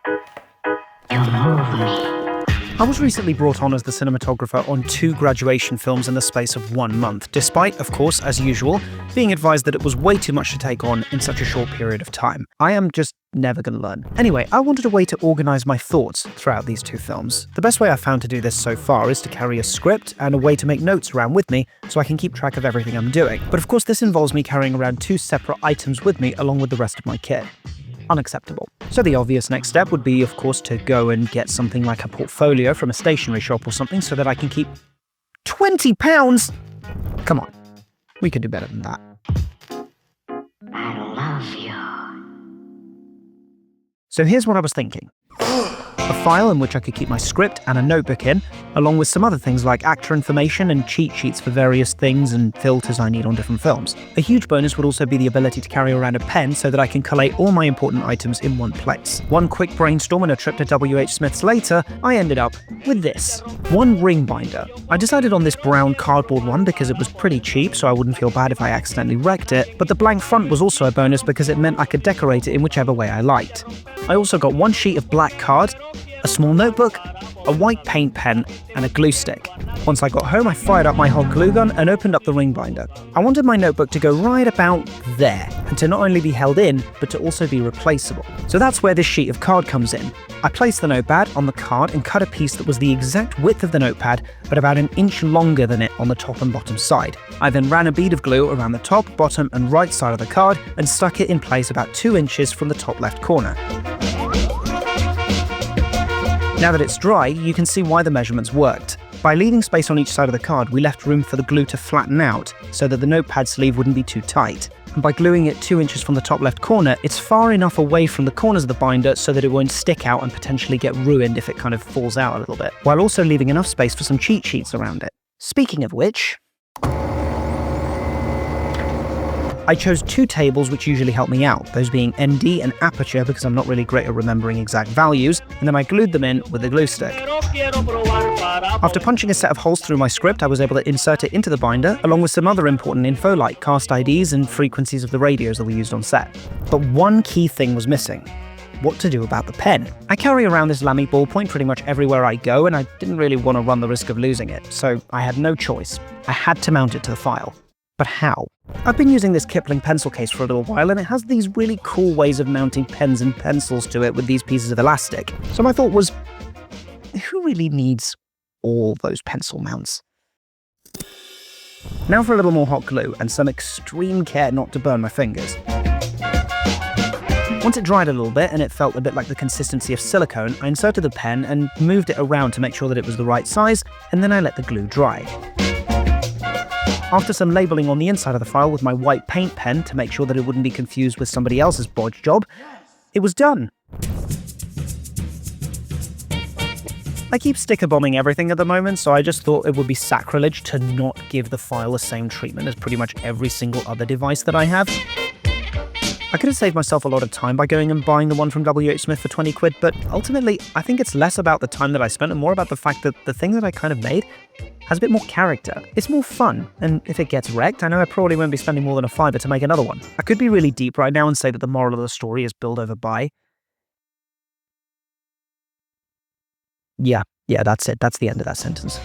You move me. I was recently brought on as the cinematographer on 2 graduation films in the space of 1 month, despite, of course, as usual, being advised that it was way too much to take on in such a short period of time. I am just never going to learn. Anyway, I wanted a way to organise my thoughts throughout these 2 films. The best way I've found to do this so far is to carry a script and a way to make notes around with me so I can keep track of everything I'm doing. But of course this involves me carrying around 2 separate items with me along with the rest of my kit. Unacceptable. So the obvious next step would be, of course, to go and get something like a portfolio from a stationery shop or something so that I can keep £20? Come on, we could do better than that. I love you. So here's what I was thinking. A file in which I could keep my script and a notebook in, along with some other things like actor information and cheat sheets for various things and filters I need on different films. A huge bonus would also be the ability to carry around a pen so that I can collate all my important items in one place. One quick brainstorm and a trip to W.H. Smith's later, I ended up with this. One ring binder. I decided on this brown cardboard one because it was pretty cheap, so I wouldn't feel bad if I accidentally wrecked it, but the blank front was also a bonus because it meant I could decorate it in whichever way I liked. I also got 1 sheet of black card, a small notebook, a white paint pen, and a glue stick. Once I got home, I fired up my hot glue gun and opened up the ring binder. I wanted my notebook to go right about there, and to not only be held in, but to also be replaceable. So that's where this sheet of card comes in. I placed the notepad on the card and cut a piece that was the exact width of the notepad, but about 1 inch longer than it on the top and bottom side. I then ran a bead of glue around the top, bottom, and right side of the card and stuck it in place about 2 inches from the top left corner. Now that it's dry, you can see why the measurements worked. By leaving space on each side of the card, we left room for the glue to flatten out so that the notepad sleeve wouldn't be too tight. And by gluing it 2 inches from the top left corner, it's far enough away from the corners of the binder so that it won't stick out and potentially get ruined if it kind of falls out a little bit, while also leaving enough space for some cheat sheets around it. Speaking of which, I chose 2 tables which usually help me out, those being ND and aperture because I'm not really great at remembering exact values, and then I glued them in with a glue stick. After punching a set of holes through my script, I was able to insert it into the binder, along with some other important info like cast IDs and frequencies of the radios that we used on set. But one key thing was missing. What to do about the pen. I carry around this Lamy ballpoint pretty much everywhere I go, and I didn't really want to run the risk of losing it, so I had no choice. I had to mount it to the file. But how? I've been using this Kipling pencil case for a little while, and it has these really cool ways of mounting pens and pencils to it with these pieces of elastic. So my thought was, who really needs all those pencil mounts? Now for a little more hot glue and some extreme care not to burn my fingers. Once it dried a little bit and it felt a bit like the consistency of silicone, I inserted the pen and moved it around to make sure that it was the right size, and then I let the glue dry. After some labelling on the inside of the file with my white paint pen to make sure that it wouldn't be confused with somebody else's bodge job, it was done. I keep sticker bombing everything at the moment, so I just thought it would be sacrilege to not give the file the same treatment as pretty much every single other device that I have. I could have saved myself a lot of time by going and buying the one from W.H. Smith for 20 quid, but ultimately, I think it's less about the time that I spent and more about the fact that the thing that I kind of made has a bit more character. It's more fun, and if it gets wrecked, I know I probably won't be spending more than a fiver to make another one. I could be really deep right now and say that the moral of the story is build over buy. Yeah, that's it. That's the end of that sentence.